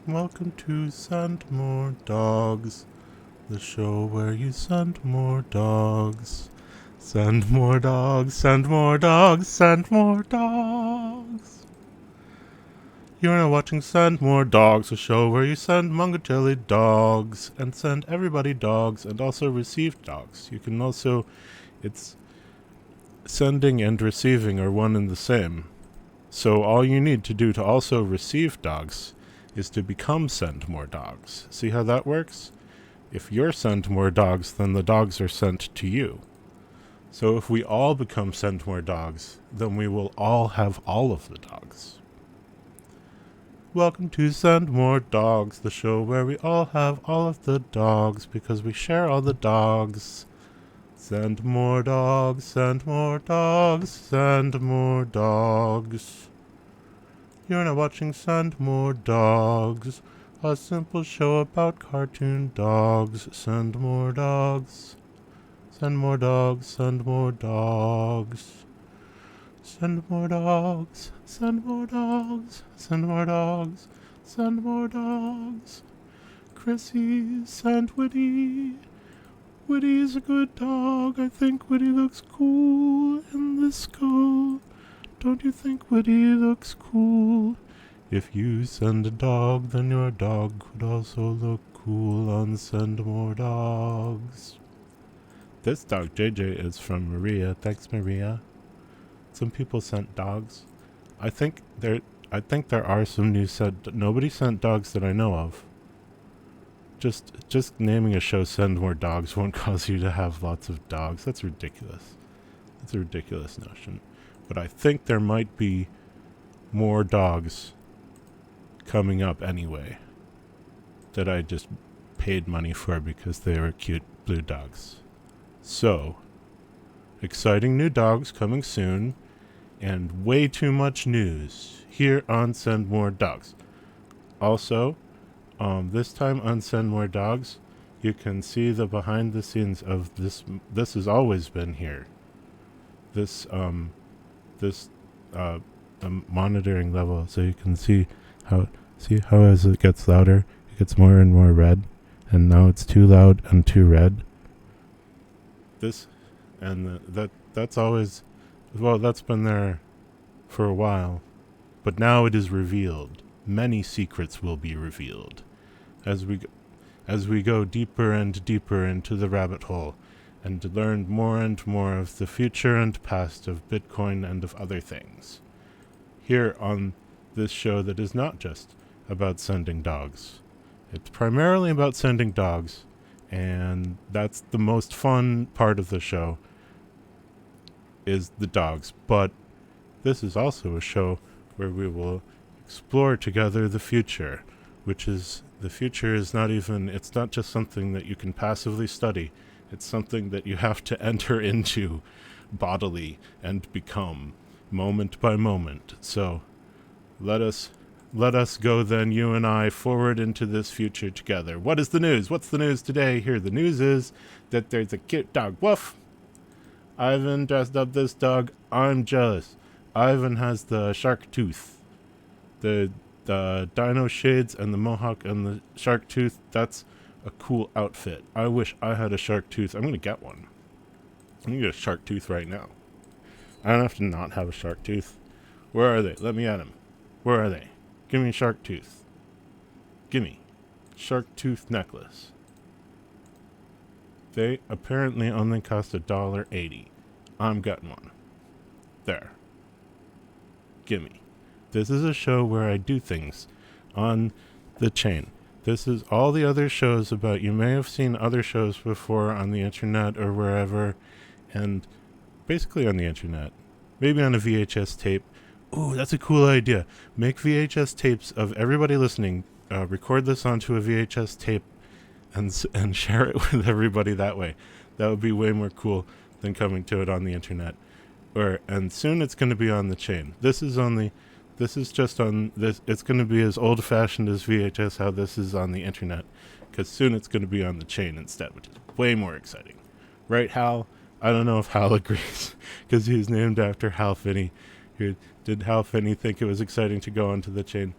Welcome to Send More Dogs, the show where you send more dogs. Send more dogs, send more dogs, send more dogs. You are now watching Send More Dogs, a show where you send Mongojelly dogs and send everybody dogs and also receive dogs. You can also, it's sending and receiving are one and the same. So all you need to do to also receive dogs is to become Send More Dogs. See how that works? If you're Send More Dogs, then the dogs are sent to you. So if we all become Send More Dogs, then we will all have all of the dogs. Welcome to Send More Dogs, the show where we all have all of the dogs because we share all the dogs. Send more dogs, send more dogs, send more dogs. You're now watching Send More Dogs, a simple show about cartoon dogs. Send more dogs. Send more dogs, send more dogs. Send more dogs, send more dogs, send more dogs, send more dogs. Chrissy sent Woody. Woody's a good dog. I think Woody looks cool in this skull. Don't you think Woody looks cool? If you send a dog, then your dog could also look cool on Send More Dogs. This dog, JJ, is from Maria. Thanks, Maria. Some people sent dogs. I think there are some new nobody sent dogs that I know of. Just naming a show Send More Dogs won't cause you to have lots of dogs. That's ridiculous. That's a ridiculous notion. But I think there might be more dogs coming up anyway that I just paid money for because they were cute blue dogs. So, exciting new dogs coming soon, and way too much news here on Send More Dogs. Also, this time on Send More Dogs, you can see the behind the scenes of this. This has always been here. This monitoring level, so you can see how as it gets louder, it gets more and more red, and now it's too loud and too red. That's always, well, that's been there for a while, but now it is revealed. Many secrets will be revealed as we go deeper and deeper into the rabbit hole and learn more and more of the future and past of Bitcoin and of other things. Here on this show that is not just about sending dogs. It's primarily about sending dogs, and that's the most fun part of the show, is the dogs. But this is also a show where we will explore together the future, which is, the future is it's not just something that you can passively study. It's something that you have to enter into bodily and become moment by moment. So let us go then, you and I, forward into this future together. What is the news? What's the news today? Here, the news is that there's a cute dog. Woof! Ivan dressed up this dog. I'm jealous. Ivan has the shark tooth. The dino shades and the mohawk and the shark tooth. That's a cool outfit. I wish I had a shark tooth. I'm going to get one. I'm going to get a shark tooth right now. I don't have to not have a shark tooth. Where are they? Let me at them. Where are they? Give me a shark tooth. Gimme. Shark tooth necklace. They apparently only cost $1.80. I'm getting one. There. Gimme. This is a show where I do things on the chain. This is all the other shows about, you may have seen other shows before on the internet or wherever, and basically on the internet. Maybe on a VHS tape. Ooh, that's a cool idea. Make VHS tapes of everybody listening. Record this onto a VHS tape and share it with everybody that way. That would be way more cool than coming to it on the internet. And soon it's going to be on the chain. It's going to be as old-fashioned as VHS, how this is on the internet, because soon it's going to be on the chain instead, which is way more exciting. Right, Hal? I don't know if Hal agrees, because he's named after Hal Finney. Did Hal Finney think it was exciting to go onto the chain?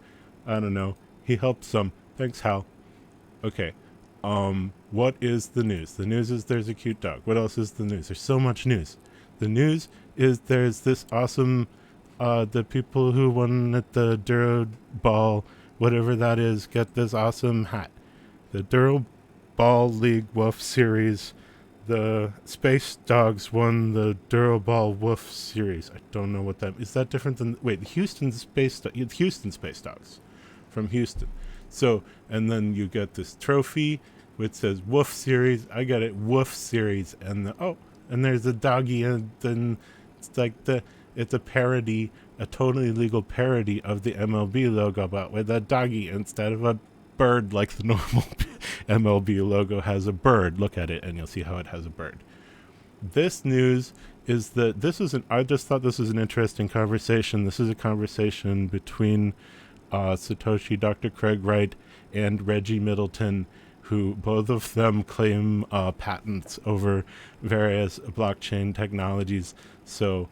I don't know. He helped some. Thanks, Hal. Okay. What is the news? The news is there's a cute dog. What else is the news? There's so much news. The news is there's this awesome, the people who won at the Duro Ball, whatever that is, get this awesome hat. The Duro Ball League Woof Series. The Space Dogs won the Duro Ball Woof Series. I don't know what that is. That different than the Houston Space Dogs from Houston. So, and then you get this trophy which says Woof Series. I got it, Woof Series, and and there's a doggy, and then it's a parody, a totally legal parody of the MLB logo, but with a doggy instead of a bird like the normal MLB logo has a bird. Look at it and you'll see how it has a bird. This news is that I just thought this was an interesting conversation. This is a conversation between Satoshi, Dr. Craig Wright, and Reggie Middleton, who both of them claim patents over various blockchain technologies. So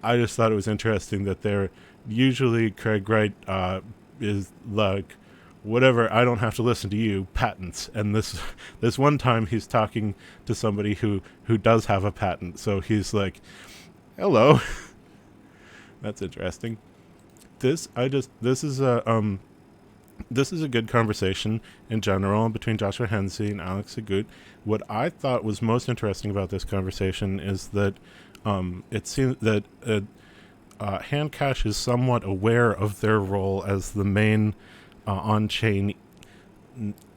I just thought it was interesting that they're usually Craig Wright is like, whatever, I don't have to listen to you, patents. And this one time he's talking to somebody who does have a patent. So he's like, hello. That's interesting. This is a good conversation in general between Joshua Hensey and Alex Agut. What I thought was most interesting about this conversation is that it seems that Handcash is somewhat aware of their role as the main on-chain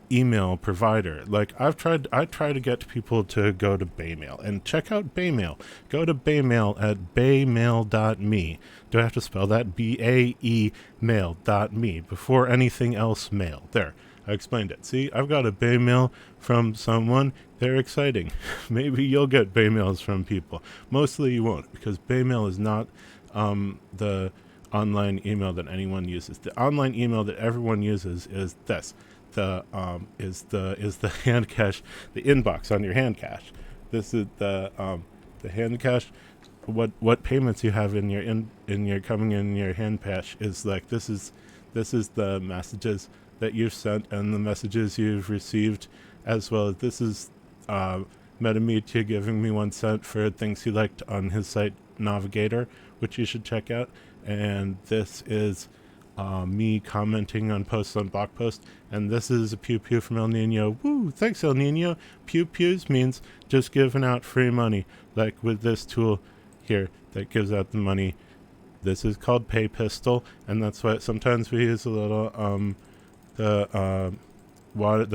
email provider. Like I try to get people to go to Baymail and check out Baymail. Go to Baymail at baymail.me. Do I have to spell that? BAE mail.me before anything else mail. There, I explained it. See, I've got a Baymail from someone. They're exciting. Maybe you'll get Baymails from people. Mostly you won't, because Baymail is not the online email that anyone uses. The online email that everyone uses is this. Is the Handcash, the inbox on your Handcash. This is the Handcash. What payments you have in your coming in your Handcash is like this is the messages that you've sent and the messages you've received, as well as this is Metamedia giving me 1 cent for things he liked on his site Navigator, which you should check out. And this is me commenting on posts on Block Post. And this is a pew pew from El Nino. Woo! Thanks, El Nino. Pew pews means just giving out free money, like with this tool here that gives out the money. This is called Pay Pistol, and that's why sometimes we use a little the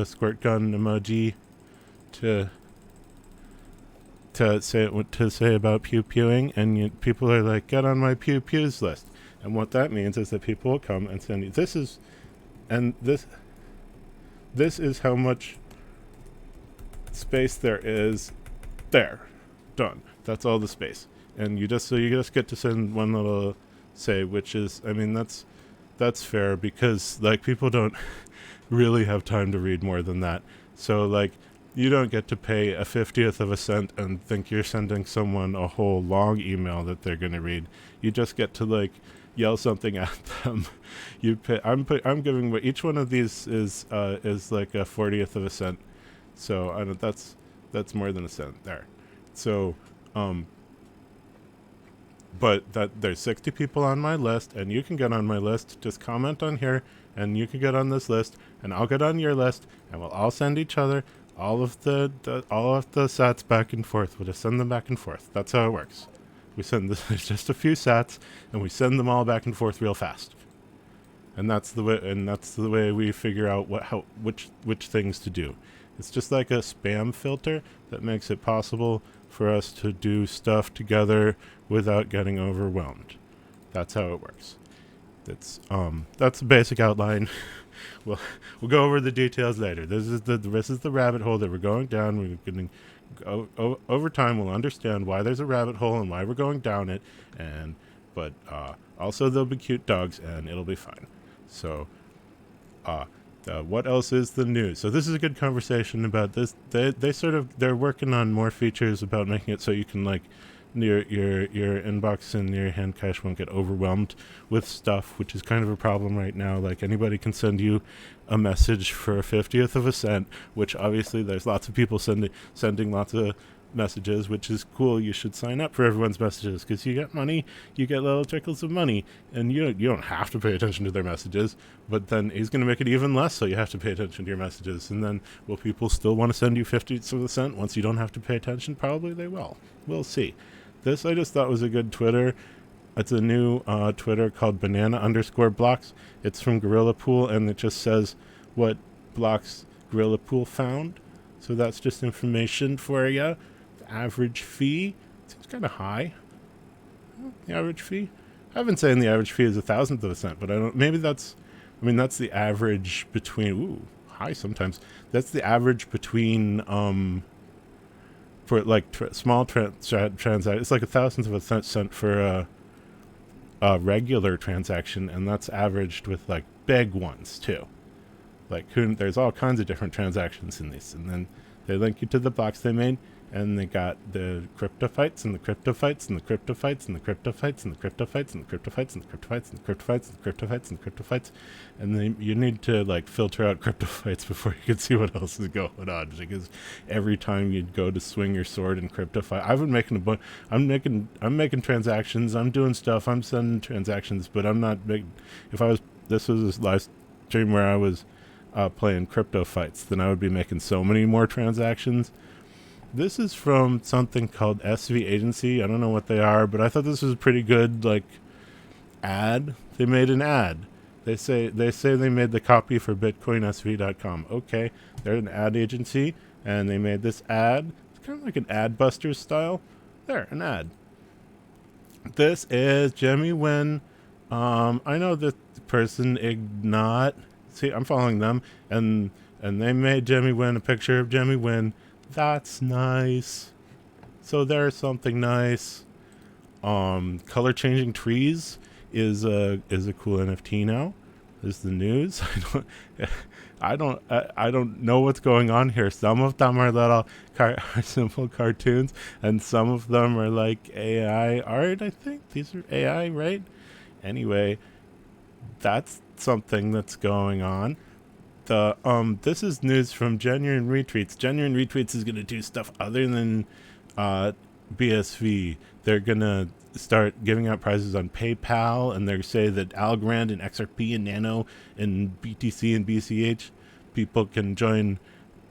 squirt gun emoji to say about pew pewing, and people are like, get on my pew pews list. And what that means is that people will come and send you this is how much space there is there. Done. That's all the space. And you just get to send one little say, which is, I mean, that's fair, because like people don't really have time to read more than that. So like you don't get to pay a 50th of a cent and think you're sending someone a whole long email that they're going to read. You just get to like yell something at them. You pay. I'm giving each one of these is like a 40th of a cent. So I don't. That's more than a cent there. So but that there's 60 people on my list, and you can get on my list. Just comment on here, and you can get on this list, and I'll get on your list, and we'll all send each other all of the sats back and forth. We'll just send them back and forth. That's how it works. We send there's just a few sats, and we send them all back and forth real fast. And that's the way we figure out which things to do. It's just like a spam filter that makes it possible for us to do stuff together without getting overwhelmed. That's how it works. That's the basic outline. We'll go over the details later. This is the rabbit hole that we're going down. We're going to go over time. We'll understand why there's a rabbit hole and why we're going down it. But also there'll be cute dogs, and it'll be fine. So, what else is the news? So this is a good conversation about this. They're working on more features about making it so you can like your inbox and your hand cache won't get overwhelmed with stuff, which is kind of a problem right now. Like anybody can send you a message for a 50th of a cent, which obviously there's lots of people sending lots of messages, which is cool. You should sign up for everyone's messages because you get money, you get little trickles of money, and you don't have to pay attention to their messages. But then he's going to make it even less, so you have to pay attention to your messages. And then will people still want to send you 50th of a cent once you don't have to pay attention? Probably they will. We'll see. This I just thought was a good Twitter. It's a new Twitter called banana_blocks. It's from Gorilla Pool, and it just says what blocks Gorilla Pool found. So that's just information for you. The average fee seems kind of high. The average fee? I've been saying the average fee is 1,000th of a cent, but I don't. Maybe that's the average between. Ooh, high sometimes. That's the average between for like small transactions. It's like 1,000th of a cent for a regular transaction, and that's averaged with like big ones too. Like there's all kinds of different transactions in these, and then they link you to the blocks they made, and they got the cryptophytes and the cryptophytes and the cryptophytes and the cryptophytes and the cryptophytes and the cryptophytes and the cryptophytes and the cryptophytes and the cryptophytes and the cryptophytes, and then you need to like filter out cryptophytes before you can see what else is going on, because every time you'd go to swing your sword in cryptophyte, I've been making I'm making transactions, I'm doing stuff, I'm sending transactions, but I'm not making. This was this live stream where I was playing crypto fights, then I would be making so many more transactions. This is from something called SV Agency. I don't know what they are, but I thought this was a pretty good like ad. They made an ad. They say they made the copy for BitcoinSV.com. Okay, they're an ad agency, and they made this ad. It's kind of like an Adbusters style. There, an ad. This is Jimmy Wynn. I know this person Ignat. See, I'm following them, and they made Jimmy Wynn a picture of Jimmy Wynn. That's nice. So there's something nice. Color changing trees is a cool NFT now. Is the news. I don't know what's going on here. Some of them are little simple cartoons, and some of them are like AI art. I think these are AI, right? Anyway, that's something that's going on. This is news from Genuine Retweets. Genuine Retweets is going to do stuff other than BSV. They're going to start giving out prizes on PayPal, and they say that Algorand and XRP and Nano and BTC and BCH people can join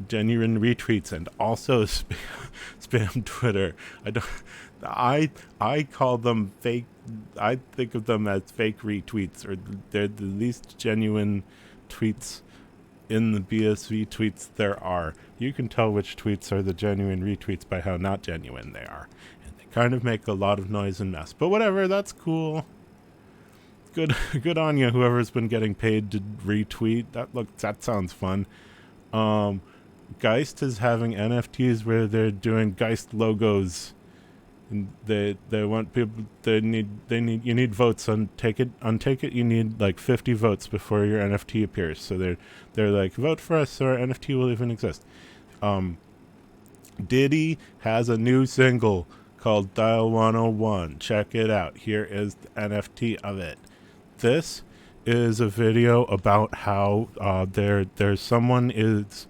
Genuine Retweets and also spam Twitter. I call them fake. I think of them as fake retweets, or they're the least genuine tweets in the BSV tweets there are. You can tell which tweets are the genuine retweets by how not genuine they are, and they kind of make a lot of noise and mess. But whatever, that's cool. Good on you, whoever's been getting paid to retweet. That sounds fun. Geist is having NFTs where they're doing Geist logos. And they want people. You need votes on Take It. You need like 50 votes before your NFT appears. So they're like, vote for us so our NFT will even exist. Diddy has a new single called Dial 101. Check it out. Here is the NFT of it. This is a video about how there's someone is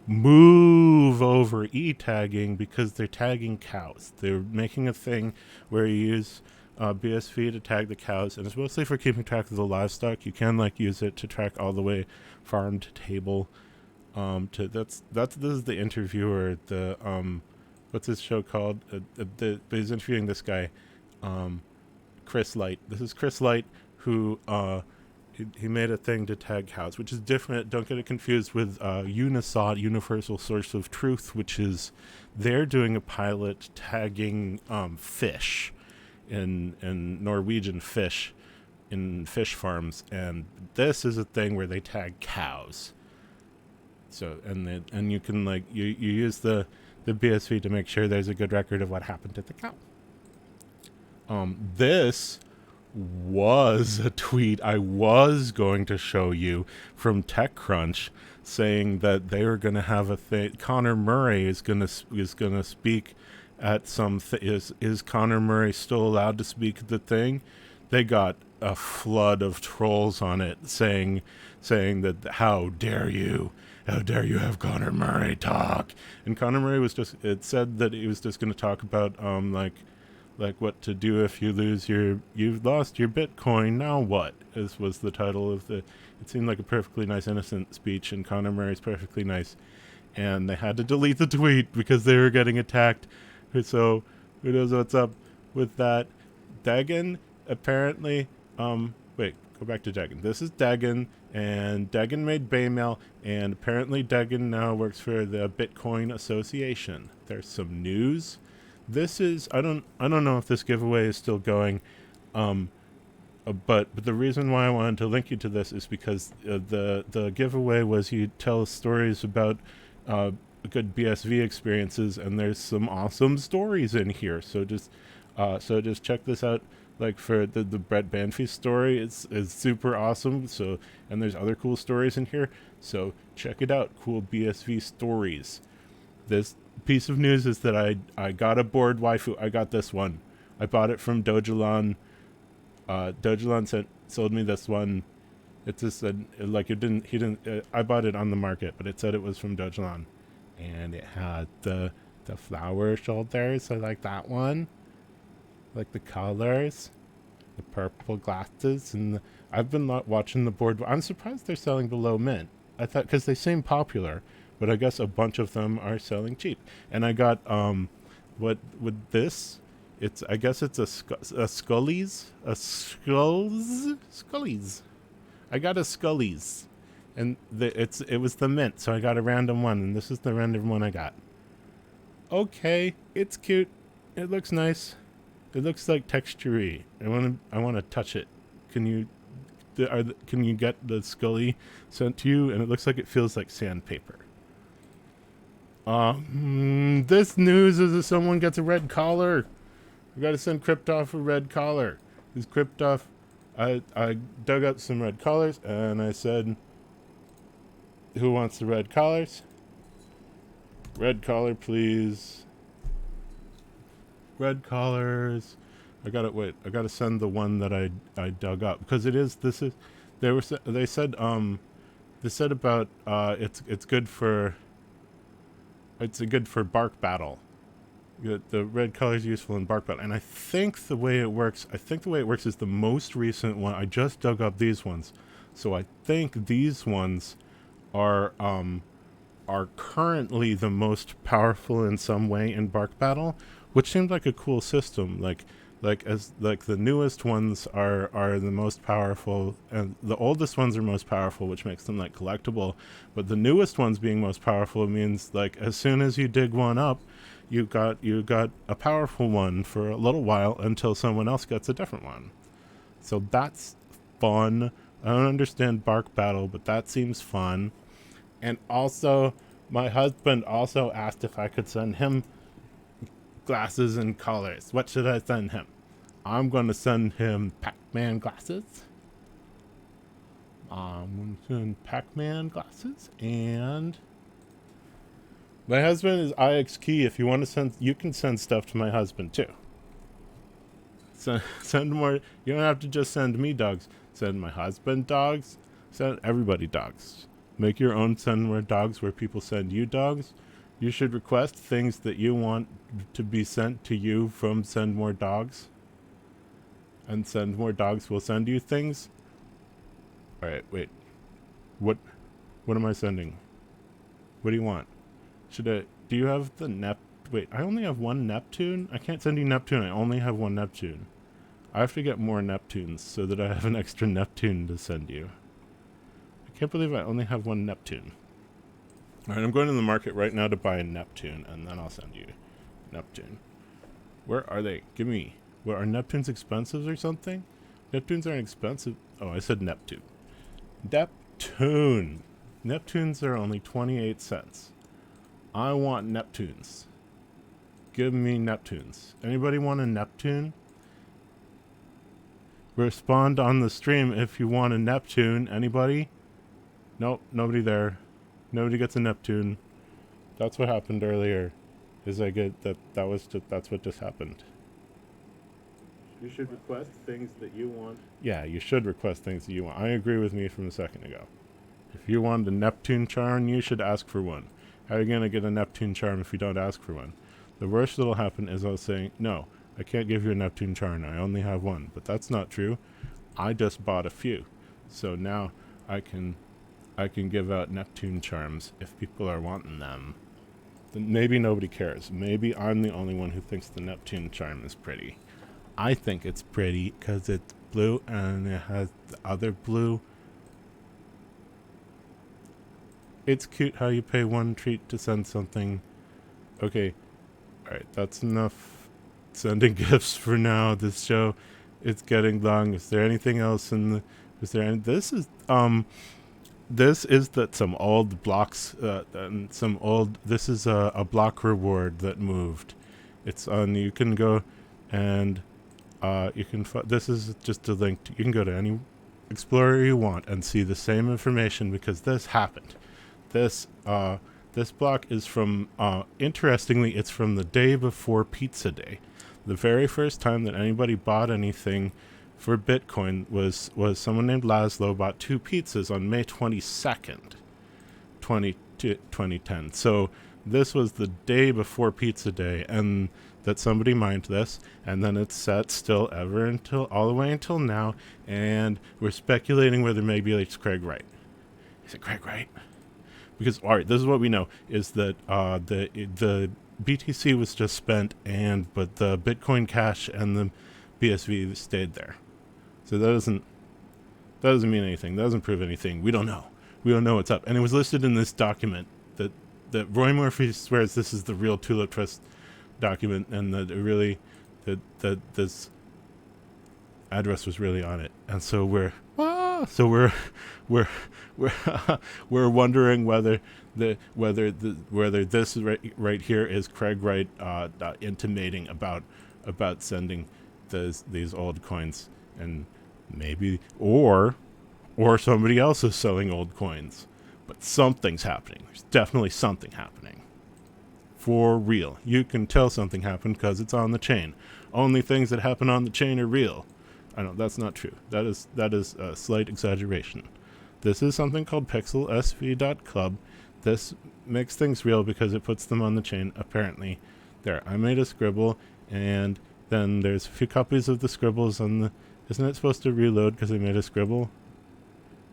move over e-tagging because they're tagging cows. They're making a thing where you use BSV to tag the cows, and it's mostly for keeping track of the livestock. You can like use it to track all the way farm to table. This is the interviewer. What's his show called? He's interviewing this guy, Chris Light. This is Chris Light, who he made a thing to tag cows, which is different. Don't get it confused with Unisod, Universal Source of Truth, which is they're doing a pilot tagging fish in Norwegian fish in fish farms, and this is a thing where they tag cows. So and you can like you use the BSV to make sure there's a good record of what happened to the cow. This was a tweet I was going to show you from TechCrunch saying that they were going to have a thing. Connor Murray is going to speak at some is Connor Murray still allowed to speak at the thing? They got a flood of trolls on it saying that how dare you have Connor Murray talk. And Connor Murray was just, it said that he was just going to talk about like what to do if you've lost your Bitcoin, now what? This was the title of the, it seemed like a perfectly nice innocent speech, and Connor Murray's perfectly nice, and they had to delete the tweet because they were getting attacked. So who knows what's up with that. Dagon apparently, wait, go back to Dagon. This is Dagon, and Dagon made Baymail, and apparently Dagon now works for the Bitcoin Association. There's some news. This is, I don't know if this giveaway is still going, but the reason why I wanted to link you to this is because the giveaway was you tell stories about good BSV experiences, and there's some awesome stories in here. So just check this out. Like for the Brett Banfi story, it's super awesome. So, and there's other cool stories in here. So check it out. Cool BSV stories. This piece of news is that I got a board waifu. I got this one. I bought it from Dojalon. Dojalon sold me this one. It just said, like, it didn't, he didn't, I bought it on the market, but it said it was from Dojalon. And it had the flower shoulders. I like that one. Like the colors, the purple glasses, and I've been watching the board. I'm surprised they're selling below mint. I thought, because they seem popular, but I guess a bunch of them are selling cheap. And I got what with this? It's, I guess it's a Scullies, Scullies. I got a Scullies, and it was the mint, so I got a random one, and this is the random one I got. Okay, it's cute. It looks nice. It looks like texture-y. I want to touch it. Can you get the Scully sent to you? And it looks like it feels like sandpaper. This news is that someone gets a red collar. We got to send Cryptoff a red collar. This Cryptoff, I dug up some red collars and I said, who wants the red collars? Red collar, please. Red collars. I gotta send the one that I dug up, because they said about it's good for bark battle. The red color is useful in bark battle, and I think the way it works is the most recent one. I just dug up these ones, so I think these ones are currently the most powerful in some way in bark battle, which seemed like a cool system. Like the newest ones are the most powerful, and the oldest ones are most powerful, which makes them like collectible. But the newest ones being most powerful means like as soon as you dig one up, you got a powerful one for a little while until someone else gets a different one. So that's fun. I don't understand bark battle, but that seems fun. And also, my husband also asked if I could send him glasses and collars. What should I send him? I'm going to send him Pac-Man glasses. I'm going to send Pac-Man glasses, and my husband is IX Key. If you want to send, you can send stuff to my husband too. Send more. You don't have to just send me dogs. Send my husband dogs. Send everybody dogs. Make your own send more dogs where people send you dogs. You should request things that you want to be sent to you from Send More Dogs. And Send More Dogs will send you things. Alright, wait. What am I sending? What do you want? Do you have the wait, I only have one Neptune? I can't send you Neptune, I only have one Neptune. I have to get more Neptunes so that I have an extra Neptune to send you. I can't believe I only have one Neptune. Alright, I'm going to the market right now to buy a Neptune, and then I'll send you Neptune. Where are they? Give me. What, are Neptunes expensive or something? Neptunes aren't expensive. Oh, I said Neptune. Neptune. Neptunes are only 28 cents. I want Neptunes. Give me Neptunes. Anybody want a Neptune? Respond on the stream if you want a Neptune. Anybody? Nope, nobody there. Nobody gets a Neptune. That's what happened earlier. Is I get that's what just happened. You should request things that you want. Yeah, you should request things that you want. I agree with me from a second ago. If you want a Neptune charm, you should ask for one. How are you going to get a Neptune charm if you don't ask for one? The worst that'll happen is I'll say, no, I can't give you a Neptune charm. I only have one. But that's not true. I just bought a few. So now I can give out Neptune charms if people are wanting them. Then maybe nobody cares. Maybe I'm the only one who thinks the Neptune charm is pretty. I think it's pretty because it's blue and it has the other blue. It's cute how you pay one treat to send something. Okay, alright, that's enough sending gifts for now. This show, it's getting long. Is there anything else in the... Is there any... This is that some old blocks, and some old... This is a block reward that moved. It's on... You can go and... you can... This is just a link. You can go to any Explorer you want and see the same information because this happened. This block is from, interestingly, it's from the day before Pizza Day. The very first time that anybody bought anything for Bitcoin was someone named Laszlo bought 2 pizzas on May 22nd, 2010. So this was the day before Pizza Day, and that somebody mined this, and then it's set still all the way until now, and we're speculating whether maybe it's Craig Wright. Is it Craig Wright? Because, all right, this is what we know, is that the BTC was just spent, but the Bitcoin Cash and the BSV stayed there. So that doesn't mean anything. That doesn't prove anything. We don't know. We don't know what's up. And it was listed in this document that Roy Murphy swears this is the real Tulip Trust document, and that this address was really on it. And so we're wondering whether this right here is Craig Wright intimating about sending these old coins, and maybe or somebody else is selling old coins. But something's happening. There's definitely something happening. For real. You can tell something happened because it's on the chain. Only things that happen on the chain are real. I know that's not true. That is a slight exaggeration. This is something called pixelsv.club. This makes things real because it puts them on the chain, apparently. There, I made a scribble, and then there's a few copies of the scribbles on the... Isn't it supposed to reload because I made a scribble?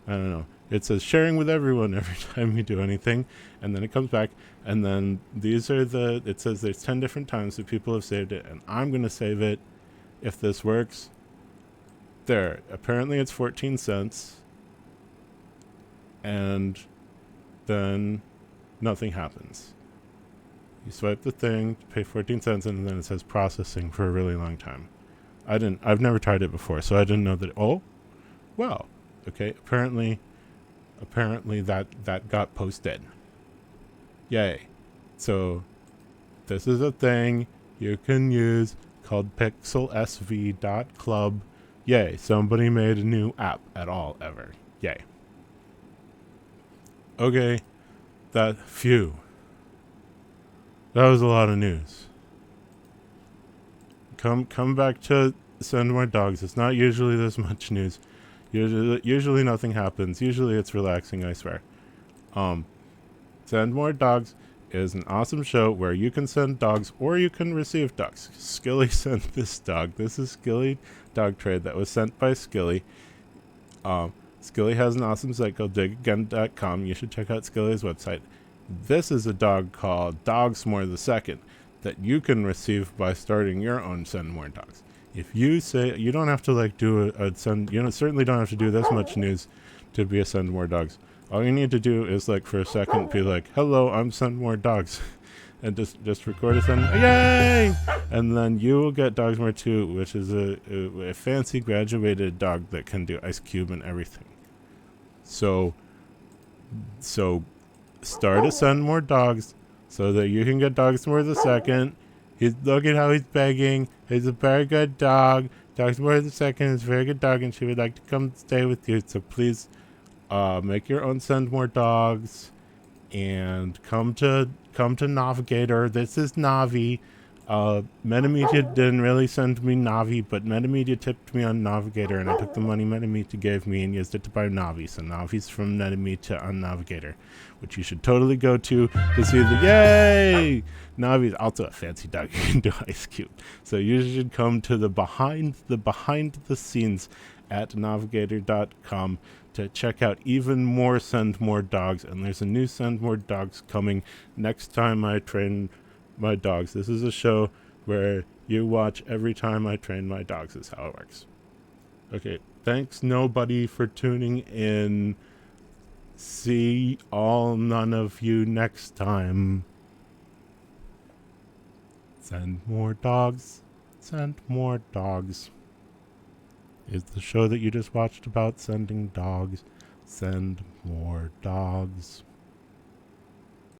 I don't know. It says sharing with everyone every time you do anything, and then it comes back, and then these are it says there's 10 different times that people have saved it, and I'm going to save it if this works. There, apparently it's 14 cents, and then nothing happens. You swipe the thing, pay 14 cents, and then it says processing for a really long time. I've never tried it before, so I didn't know that. Oh, well, okay, apparently that got posted. Yay. So this is a thing you can use called pixelsv.club. Yay, somebody made a new app at all ever. Yay. Okay, phew. That was a lot of news. Come back to Send More Dogs. It's not usually this much news. Usually nothing happens. Usually it's relaxing, I swear. Send More Dogs is an awesome show where you can send dogs or you can receive dogs. Skilly sent this dog. This is Skilly Dog Trade that was sent by Skilly. Skilly has an awesome site called digagain.com. You should check out Skilly's website. This is a dog called Dogsmore II that you can receive by starting your own Send More Dogs. If you say, you don't have to do a send, certainly don't have to do this much news to be a Send More Dogs. All you need to do is for a second be like, hello, I'm Send More Dogs. And just record a send, yay! And then you will get Dogsmore 2, which is a fancy graduated dog that can do Ice Cube and everything. So start a Send More Dogs so that you can get Dogsmore II. Look at how he's begging. He's a very good dog. Dogsmore II is a very good dog, and she would like to come stay with you. So please make your own Send More Dogs and come to Navigator. This is Navi. Metamedia didn't really send me Navi, but Metamedia tipped me on Navigator, and I took the money Metamedia gave me and used it to buy Navi. So Navi's from Metamedia on Navigator, which you should totally go to see the yay! Navi's also a fancy dog. You can do Ice Cube. So you should come to the behind the scenes at navigator.com to check out even more Send More Dogs. And there's a new Send More Dogs coming next time I train my dogs. This is a show where you watch every time I train my dogs, is how it works. Okay, thanks nobody for tuning in. See all none of you next time. Send more dogs. Send more dogs. Is the show that you just watched about sending dogs. Send more dogs.